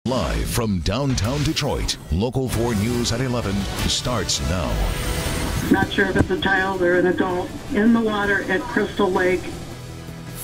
Live from downtown Detroit, Local 4 News at 11 starts now. Not sure if it's a child or an adult in the water at Crystal Lake.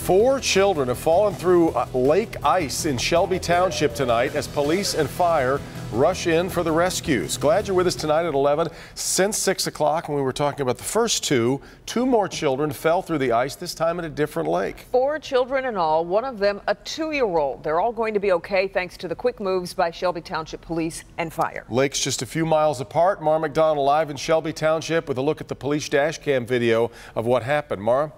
4 children have fallen through lake ice in Shelby Township tonight as police and fire rush in for the rescues. Glad you're with us tonight at 11. Since 6 o'clock when we were talking about the first two more children fell through the ice, this time at a different lake. 4 children in all, one of them a 2-year-old. They're all going to be okay thanks to the quick moves by Shelby Township Police and Fire. Lakes just a few miles apart. Mara McDonald live in Shelby Township with a look at the police dash cam video of what happened. Mara?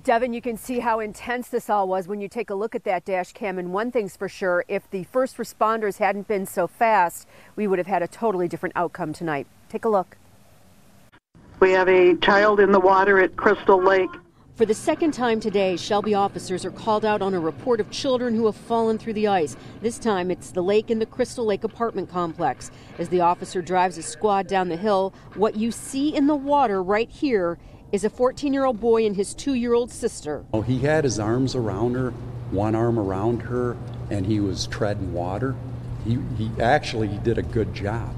Devin, you can see how intense this all was when you take a look at that dash cam, and one thing's for sure, if the first responders hadn't been so fast, we would have had a totally different outcome tonight. Take a look. We have a child in the water at Crystal Lake. For the second time today, Shelby officers are called out on a report of children who have fallen through the ice. This time it's the lake in the Crystal Lake apartment complex. As the officer drives his squad down the hill, what you see in the water right here is a 14-year-old boy and his 2-year-old sister. Oh, he had his arms around her, one arm around her, and he was treading water. He actually did a good job.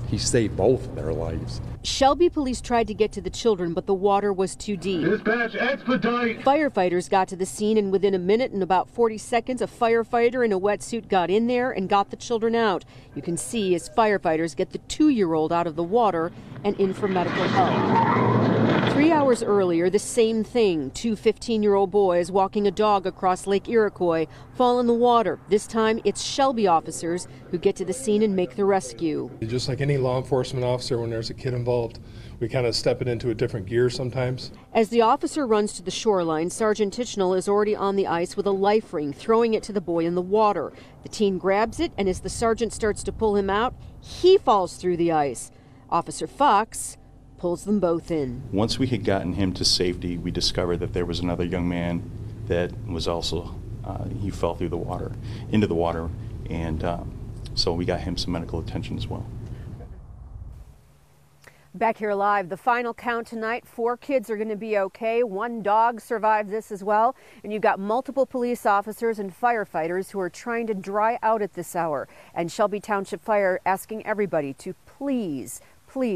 He saved both of their lives. Shelby police tried to get to the children, but the water was too deep. Dispatch, expedite! Firefighters got to the scene, and within a minute and about 40 seconds, a firefighter in a wetsuit got in there and got the children out. You can see as firefighters get the 2-year-old out of the water and in for medical help. 3 hours earlier, the same thing. 2 15-year-old boys walking a dog across Lake Iroquois fall in the water. This time, it's Shelby officers who get to the scene and make the rescue. Just like any law enforcement officer, when there's a kid involved, we kind of step it into a different gear sometimes. As the officer runs to the shoreline, Sergeant Tichenal is already on the ice with a life ring, throwing it to the boy in the water. The teen grabs it, and as the sergeant starts to pull him out, he falls through the ice. Officer Fox pulls them both in. Once we had gotten him to safety, we discovered that there was another young man that was also, he fell through the water, into the water, and so we got him some medical attention as well. Back here live, the final count tonight, 4 kids are going to be okay. 1 dog survived this as well. And you've got multiple police officers and firefighters who are trying to dry out at this hour. And Shelby Township Fire asking everybody to please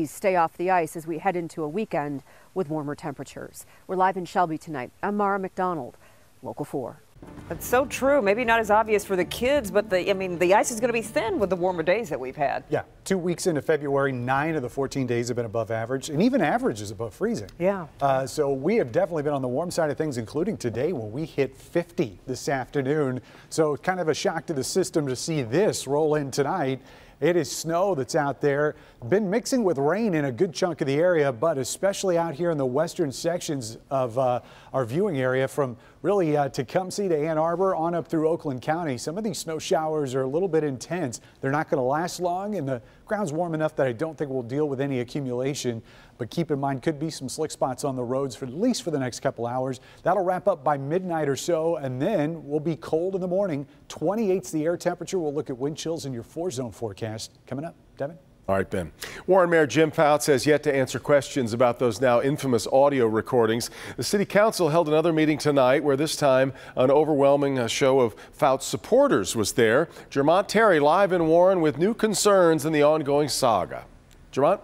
stay off the ice as we head into a weekend with warmer temperatures. We're live in Shelby tonight. I'm Mara McDonald, Local 4. That's so true. Maybe not as obvious for the kids, but the ice is going to be thin with the warmer days that we've had. Yeah, 2 weeks into February, 9 of the 14 days have been above average, and even average is above freezing. Yeah. So we have definitely been on the warm side of things, including today when we hit 50 this afternoon. So kind of a shock to the system to see this roll in tonight. It is snow that's out there, been mixing with rain in a good chunk of the area, but especially out here in the western sections of our viewing area from really Tecumseh to Ann Arbor on up through Oakland County. Some of these snow showers are a little bit intense. They're not going to last long, and the ground's warm enough that I don't think we'll deal with any accumulation. But keep in mind, could be some slick spots on the roads for at least for the next couple hours. That'll wrap up by midnight or so, and then we'll be cold in the morning. 28's the air temperature. We'll look at wind chills in your 4-zone forecast coming up. Devin? All right, Ben. Warren Mayor Jim Fouts has yet to answer questions about those now infamous audio recordings. The City Council held another meeting tonight where this time an overwhelming show of Fouts supporters was there. Jermont Terry live in Warren with new concerns in the ongoing saga. Jermont?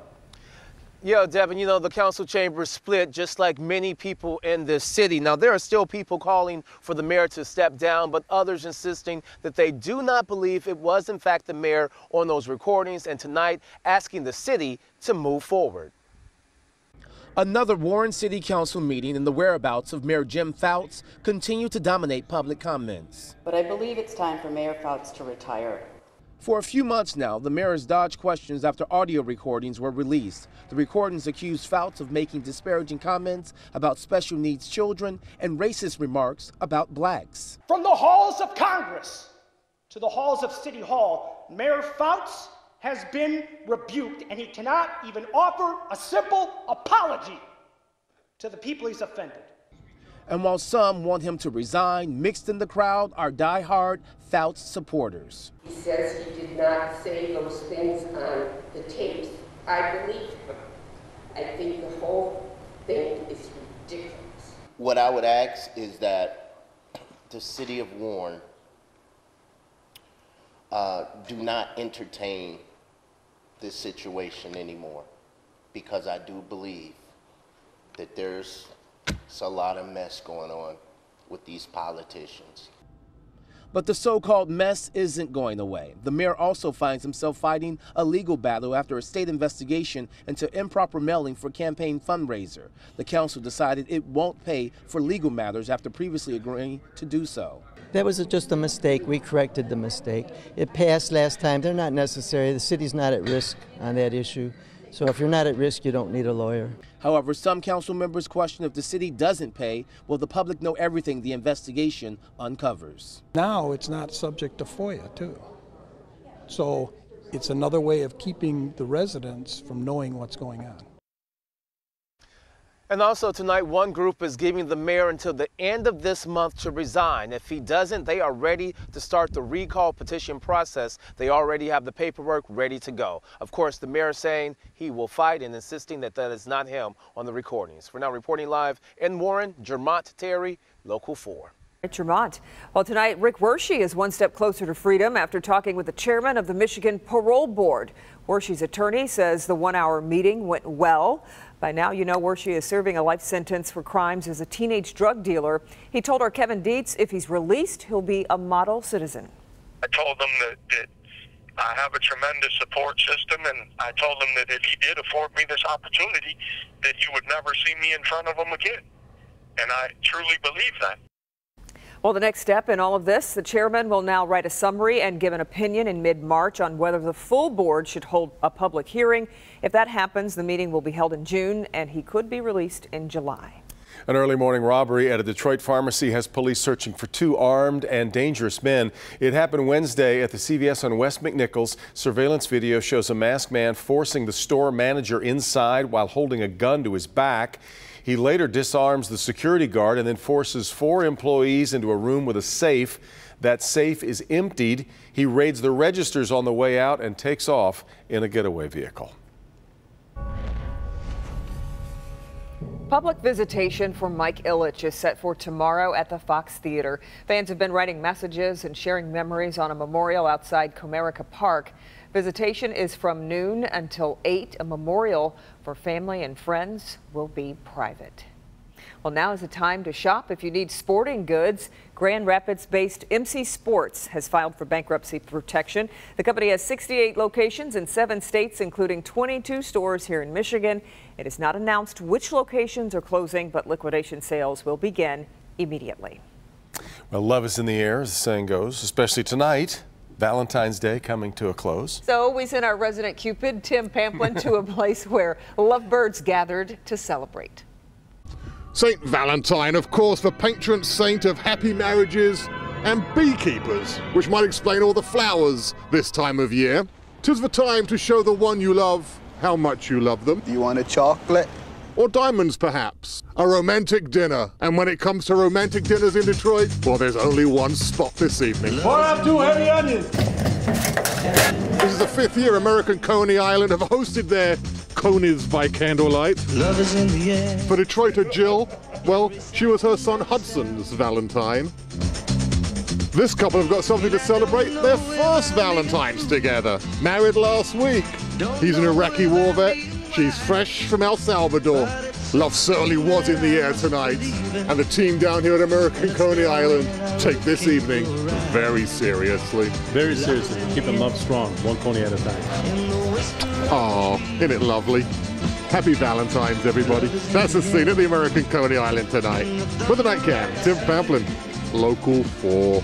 Yeah, Devin, you know, the council chamber is split just like many people in this city. Now, there are still people calling for the mayor to step down, but others insisting that they do not believe it was, in fact, the mayor on those recordings, and tonight asking the city to move forward. Another Warren City Council meeting and the whereabouts of Mayor Jim Fouts continue to dominate public comments. But I believe it's time for Mayor Fouts to retire. For a few months now, the mayor has dodged questions after audio recordings were released. The recordings accused Fouts of making disparaging comments about special needs children and racist remarks about blacks. From the halls of Congress to the halls of City Hall, Mayor Fouts has been rebuked, and he cannot even offer a simple apology to the people he's offended. And while some want him to resign, mixed in the crowd are diehard Fouts supporters. He says he did not say those things on the tapes. I believe him. I think the whole thing is ridiculous. What I would ask is that the city of Warren do not entertain this situation anymore, because I do believe that there's a lot of mess going on with these politicians. But the so-called mess isn't going away. The mayor also finds himself fighting a legal battle after a state investigation into improper mailing for campaign fundraiser. The council decided it won't pay for legal matters after previously agreeing to do so. That was just a mistake. We corrected the mistake. It passed last time. They're not necessary. The city's not at risk on that issue. So if you're not at risk, you don't need a lawyer. However, some council members question if the city doesn't pay, will the public know everything the investigation uncovers? Now it's not subject to FOIA, too. So it's another way of keeping the residents from knowing what's going on. And also tonight, one group is giving the mayor until the end of this month to resign. If he doesn't, they are ready to start the recall petition process. They already have the paperwork ready to go. Of course, the mayor saying he will fight and insisting that that is not him on the recordings. For now, reporting live in Warren, Jermont Terry, Local 4. Jermont. Well, tonight, Rick Wershey is one step closer to freedom after talking with the chairman of the Michigan Parole Board. Wershey's attorney says the one-hour meeting went well. By now, you know Wershey is serving a life sentence for crimes as a teenage drug dealer. He told our Kevin Dietz if he's released, he'll be a model citizen. I told him that I have a tremendous support system, and I told him that if he did afford me this opportunity, that you would never see me in front of him again. And I truly believe that. Well, the next step in all of this, the chairman will now write a summary and give an opinion in mid-March on whether the full board should hold a public hearing. If that happens, the meeting will be held in June, and he could be released in July. An early morning robbery at a Detroit pharmacy has police searching for 2 armed and dangerous men. It happened Wednesday at the CVS on West McNichols. Surveillance video shows a masked man forcing the store manager inside while holding a gun to his back. He later disarms the security guard and then forces 4 employees into a room with a safe. That safe is emptied. He raids the registers on the way out and takes off in a getaway vehicle. Public visitation for Mike Ilitch is set for tomorrow at the Fox Theater. Fans have been writing messages and sharing memories on a memorial outside Comerica Park. Visitation is from noon until 8. A memorial for family and friends will be private. Well, now is the time to shop if you need sporting goods. Grand Rapids-based MC Sports has filed for bankruptcy protection. The company has 68 locations in 7 states, including 22 stores here in Michigan. It is not announced which locations are closing, but liquidation sales will begin immediately. Well, love is in the air, as the saying goes, especially tonight. Valentine's Day coming to a close. So we sent our resident Cupid, Tim Pamplin, to a place where lovebirds gathered to celebrate. Saint Valentine, of course, the patron saint of happy marriages and beekeepers, which might explain all the flowers this time of year. 'Tis the time to show the one you love how much you love them. Do you want a chocolate? Or diamonds, perhaps. A romantic dinner. And when it comes to romantic dinners in Detroit, well, there's only one spot this evening. Pour up 2 heavy onions. This is the 5th year American Coney Island have hosted their Conies by Candlelight. Love is in the air. For Detroiter Jill, well, she was her son Hudson's Valentine. This couple have got something to celebrate their first Valentine's together. Married last week. He's an Iraqi war vet. She's fresh from El Salvador. Love certainly was in the air tonight. And the team down here at American Coney Island take this evening very seriously. Very seriously. Keeping love strong, one Coney at a time. Oh, isn't it lovely? Happy Valentine's, everybody. That's the scene at the American Coney Island tonight. With the nightcap, Tim Pamplin, Local 4.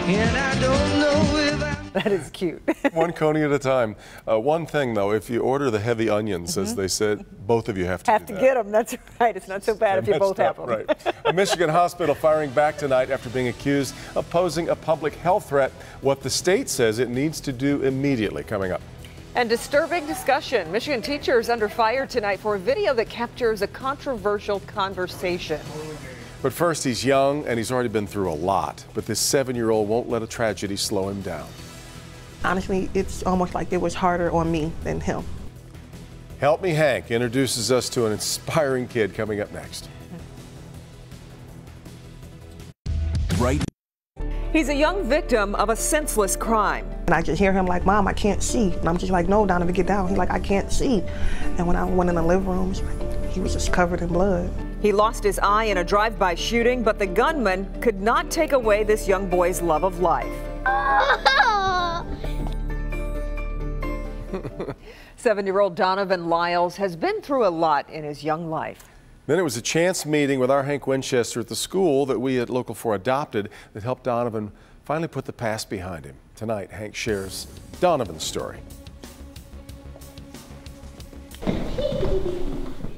And I don't know if That is cute. One Coney at a time. One thing, though, if you order the heavy onions, as they said, both of you have to do that. Get them. That's right. It's not so bad if you both have them. Right. A Michigan hospital firing back tonight after being accused of posing a public health threat. What the state says it needs to do immediately. Coming up. And disturbing discussion. Michigan teachers under fire tonight for a video that captures a controversial conversation. But first, he's young and he's already been through a lot. But this 7-year-old won't let a tragedy slow him down. Honestly, it's almost like it was harder on me than him. Help Me Hank introduces us to an inspiring kid coming up next. Right. He's a young victim of a senseless crime. And I just hear him like, "Mom, I can't see." And I'm just like, "No, Donovan, get down." He's like, "I can't see." And when I went in the living room, he was just covered in blood. He lost his eye in a drive-by shooting, but the gunman could not take away this young boy's love of life. 7-year-old Donovan Lyles has been through a lot in his young life. Then it was a chance meeting with our Hank Winchester at the school that we at Local 4 adopted that helped Donovan finally put the past behind him. Tonight, Hank shares Donovan's story.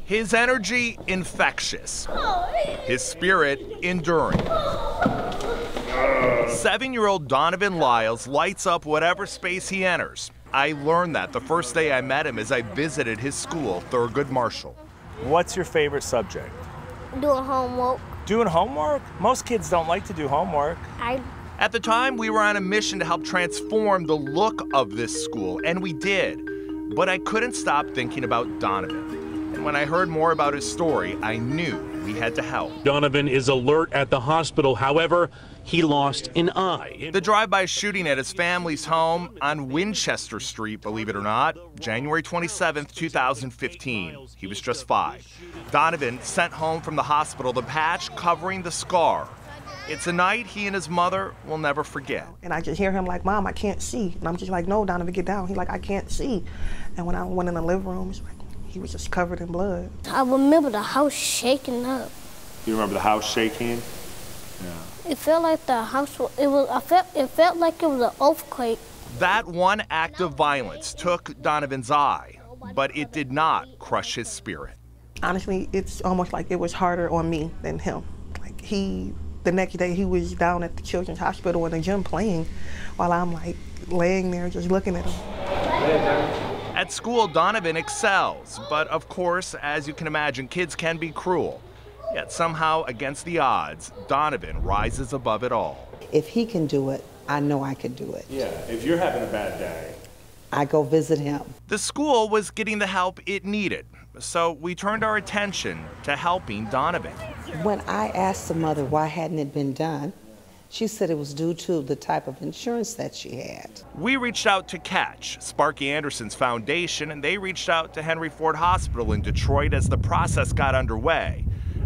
His energy infectious, his spirit enduring. 7-year-old Donovan Lyles lights up whatever space he enters. I learned that the first day I met him as I visited his school, Thurgood Marshall. What's your favorite subject? Doing homework. Doing homework? Most kids don't like to do homework. At the time, we were on a mission to help transform the look of this school, and we did. But I couldn't stop thinking about Donovan. And when I heard more about his story, I knew we had to help. Donovan is alert at the hospital. However, he lost an eye. The drive-by shooting at his family's home on Winchester Street, believe it or not, January 27th, 2015. He was just 5. Donovan sent home from the hospital the patch covering the scar. It's a night he and his mother will never forget. And I just hear him like, "Mom, I can't see." And I'm just like, "No, Donovan, get down." He's like, "I can't see." And when I went in the living room, he was just covered in blood. I remember the house shaking up. You remember the house shaking? Yeah. It felt like the house. It felt like it was an earthquake. That one act of violence took Donovan's eye, but it did not crush his spirit. Honestly, it's almost like it was harder on me than him. Like the next day he was down at the Children's Hospital in the gym playing, while I'm like laying there just looking at him. At school, Donovan excels, but of course, as you can imagine, kids can be cruel. Yet somehow, against the odds, Donovan rises above it all. If he can do it, I know I can do it. Yeah, if you're having a bad day, I go visit him. The school was getting the help it needed, so we turned our attention to helping Donovan. When I asked the mother why hadn't it been done, she said it was due to the type of insurance that she had. We reached out to Catch, Sparky Anderson's foundation, and they reached out to Henry Ford Hospital in Detroit as the process got underway.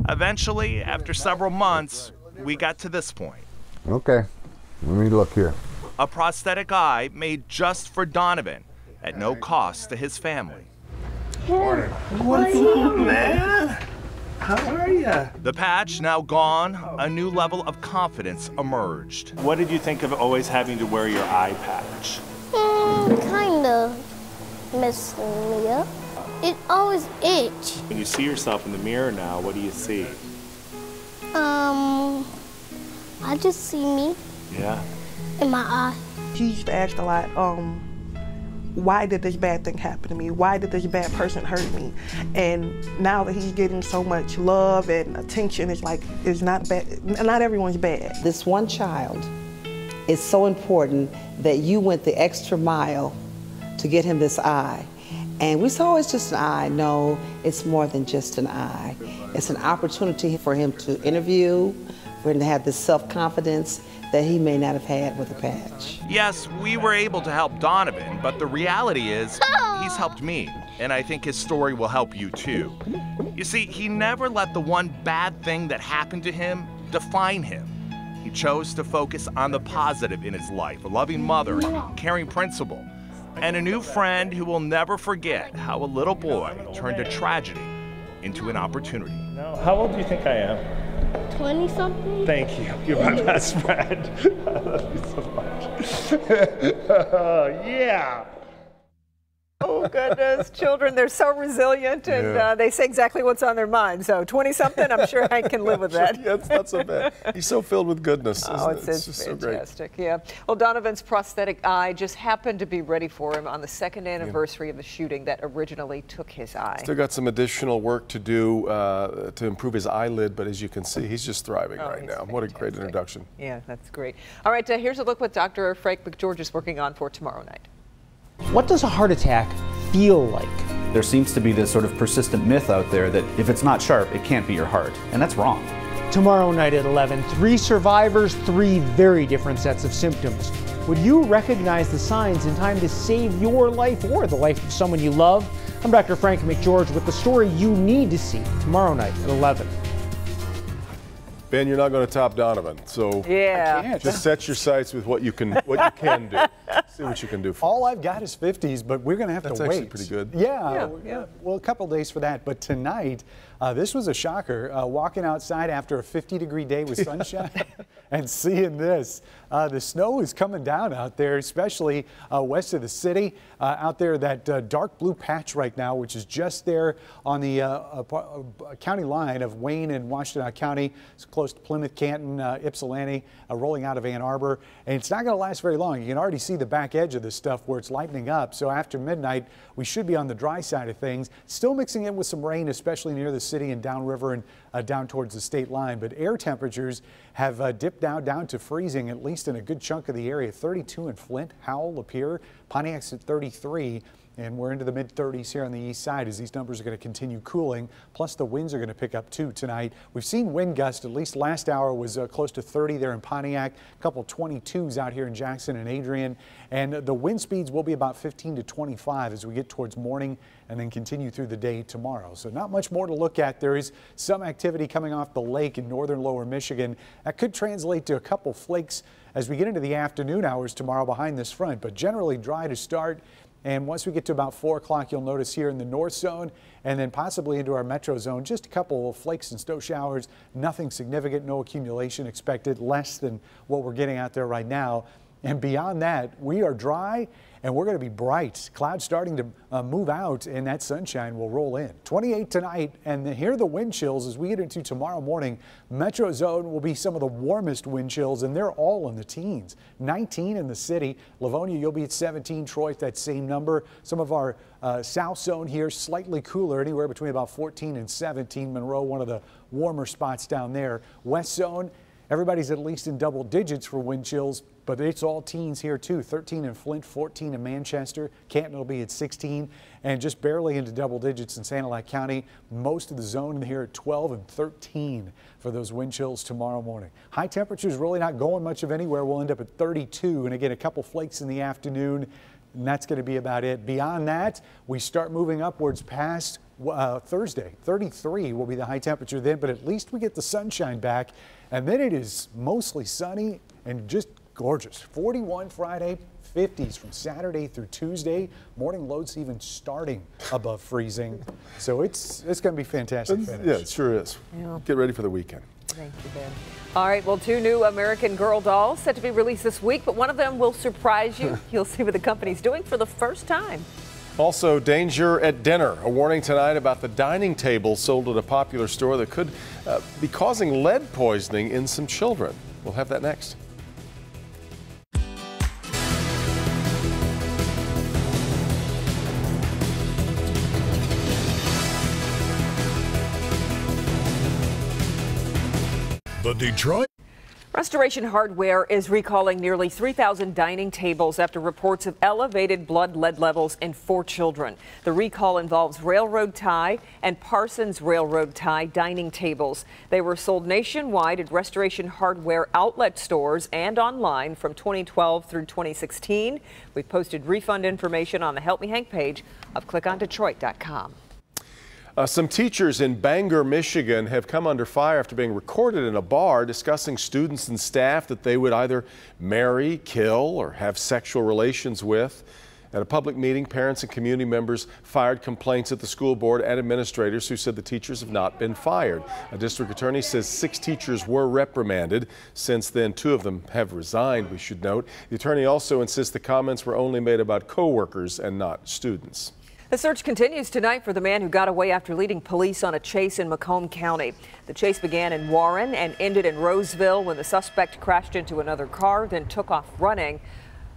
Eventually, after several months, we got to this point. Okay, let me look here. A prosthetic eye made just for Donovan at no cost to his family. Morning. What's up, man? How are you? The patch now gone, a new level of confidence emerged. what did you think of always having to wear your eye patch? Kind of messing me up. It always itch. When you see yourself in the mirror now, what do you see? I just see me. Yeah. In my eye. He used to ask a lot, why did this bad thing happen to me? Why did this bad person hurt me? And now that he's getting so much love and attention, it's like, it's not bad. Not everyone's bad. This one child is so important that you went the extra mile to get him this eye. And we saw it's just an eye. No, it's more than just an eye. It's an opportunity for him to interview, for him to have this self-confidence that he may not have had with a patch. Yes, we were able to help Donovan, but the reality is he's helped me, and I think his story will help you too. You see, he never let the one bad thing that happened to him define him. He chose to focus on the positive in his life, a loving mother, a caring principal, and a new friend who will never forget how a little boy turned a tragedy into an opportunity. How old do you think I am? 20-something? Thank you. You're my best friend. I love you so much. Yeah. Oh, goodness. Children, they're so resilient, and they say exactly what's on their mind. So 20-something, I'm sure Hank can live with that. Yeah, it's not so bad. He's so filled with goodness. Oh, it's just fantastic. So yeah. Well, Donovan's prosthetic eye just happened to be ready for him on the 2nd anniversary of the shooting that originally took his eye. Still got some additional work to do to improve his eyelid, but as you can see, he's just thriving right now. What a great introduction. Yeah, that's great. All right, here's a look what Dr. Frank McGeorge is working on for tomorrow night. What does a heart attack feel like? There seems to be this sort of persistent myth out there that if it's not sharp, it can't be your heart. And that's wrong. Tomorrow night at 11, 3 survivors, 3 very different sets of symptoms. Would you recognize the signs in time to save your life or the life of someone you love? I'm Dr. Frank McGeorge with the story you need to see tomorrow night at 11. Ben, you're not going to top Donovan, so yeah, just set your sights with what you can do. See what you can do. All I've got is 50s, but we're going to have to wait. That's actually pretty good. Yeah, well, a couple days for that. But tonight, this was a shocker. Walking outside after a 50-degree day with sunshine and seeing this. The snow is coming down out there, especially west of the city. Out there, that dark blue patch right now, which is just there on the county line of Wayne and Washtenaw County. It's close to Plymouth, Canton, Ypsilanti, rolling out of Ann Arbor. And it's not going to last very long. You can already see the back edge of this stuff where it's lightening up. So after midnight, we should be on the dry side of things. Still mixing in with some rain, especially near the city and downriver and down towards the state line. But air temperatures have dipped down to freezing, at least in a good chunk of the area. 32 in Flint, Howell, Lapeer, Pontiac's at 33. And we're into the mid-30s here on the east side as these numbers are going to continue cooling. Plus, the winds are going to pick up, too, tonight. We've seen wind gusts, at least last hour was close to 30 there in Pontiac. A couple 22s out here in Jackson and Adrian. And the wind speeds will be about 15 to 25 as we get towards morning and then continue through the day tomorrow. So not much more to look at. There is some activity coming off the lake in northern lower Michigan. That could translate to a couple flakes as we get into the afternoon hours tomorrow behind this front, but generally dry to start. And once we get to about 4 o'clock, you'll notice here in the north zone and then possibly into our metro zone, just a couple of flakes and snow showers, nothing significant, no accumulation expected, less than what we're getting out there right now. And beyond that, we are dry and we're going to be bright. Clouds starting to move out and that sunshine will roll in. 28 tonight, and here are the wind chills as we get into tomorrow morning. Metro zone will be some of the warmest wind chills and they're all in the teens. 19 in the city. Livonia, you'll be at 17. Troy, that same number. Some of our south zone here slightly cooler, anywhere between about 14 and 17. Monroe, one of the warmer spots down there. West zone, everybody's at least in double digits for wind chills, but it's all teens here too. 13 in Flint, 14 in Manchester. Canton will be at 16 and just barely into double digits in Sanilac County. Most of the zone here at 12 and 13 for those wind chills tomorrow morning. High temperatures really not going much of anywhere. We'll end up at 32 and again a couple flakes in the afternoon. And that's going to be about it. Beyond that, we start moving upwards past Thursday. 33 will be the high temperature then, but at least we get the sunshine back. And then it is mostly sunny and just gorgeous. 41 Friday, 50s from Saturday through Tuesday. Morning loads even starting above freezing. So it's going to be fantastic finish. Yeah, it sure is. Yeah. Get ready for the weekend. Thank you, Ben. All right, well, 2 new American Girl dolls set to be released this week, but one of them will surprise you. You'll see what the company's doing for the first time. Also, danger at dinner. A warning tonight about the dining table sold at a popular store that could be causing lead poisoning in some children. We'll have that next. The Detroit Restoration Hardware is recalling nearly 3,000 dining tables after reports of elevated blood lead levels in 4 children. The recall involves railroad tie and Parsons railroad tie dining tables. They were sold nationwide at Restoration Hardware outlet stores and online from 2012 through 2016. We've posted refund information on the Help Me Hank page of clickondetroit.com. Some teachers in Bangor, Michigan have come under fire after being recorded in a bar discussing students and staff that they would either marry, kill, or have sexual relations with. At a public meeting, parents and community members fired complaints at the school board and administrators who said the teachers have not been fired. A district attorney says 6 teachers were reprimanded. Since then, 2 of them have resigned, we should note. The attorney also insists the comments were only made about co-workers and not students. The search continues tonight for the man who got away after leading police on a chase in Macomb County. The chase began in Warren and ended in Roseville when the suspect crashed into another car, then took off running.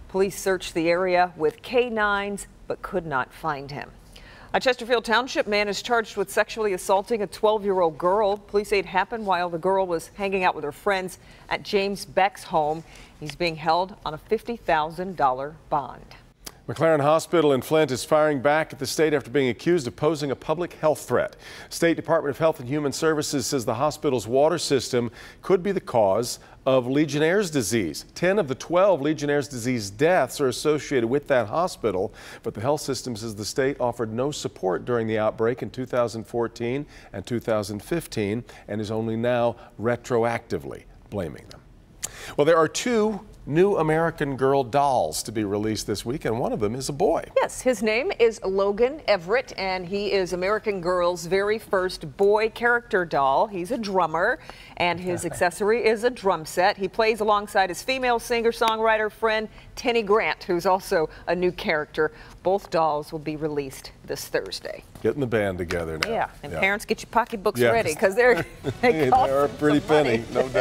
Police searched the area with K-9s but could not find him. A Chesterfield Township man is charged with sexually assaulting a 12-year-old girl. Police say it happened while the girl was hanging out with her friends at James Beck's home. He's being held on a $50,000 bond. McLaren Hospital in Flint is firing back at the state after being accused of posing a public health threat. State Department of Health and Human Services says the hospital's water system could be the cause of Legionnaire's disease. 10 of the 12 Legionnaire's disease deaths are associated with that hospital, but the health system says the state offered no support during the outbreak in 2014 and 2015 and is only now retroactively blaming them. Well, there are 2 new American Girl dolls to be released this week, and one of them is a boy. Yes, his name is Logan Everett, and he is American Girl's very first boy character doll. He's a drummer, and his accessory is a drum set. He plays alongside his female singer-songwriter friend, Tenny Grant, who's also a new character. Both dolls will be released this Thursday. Getting the band together now. Yeah, and parents, get your pocketbooks ready, because they're they are pretty penny, no doubt.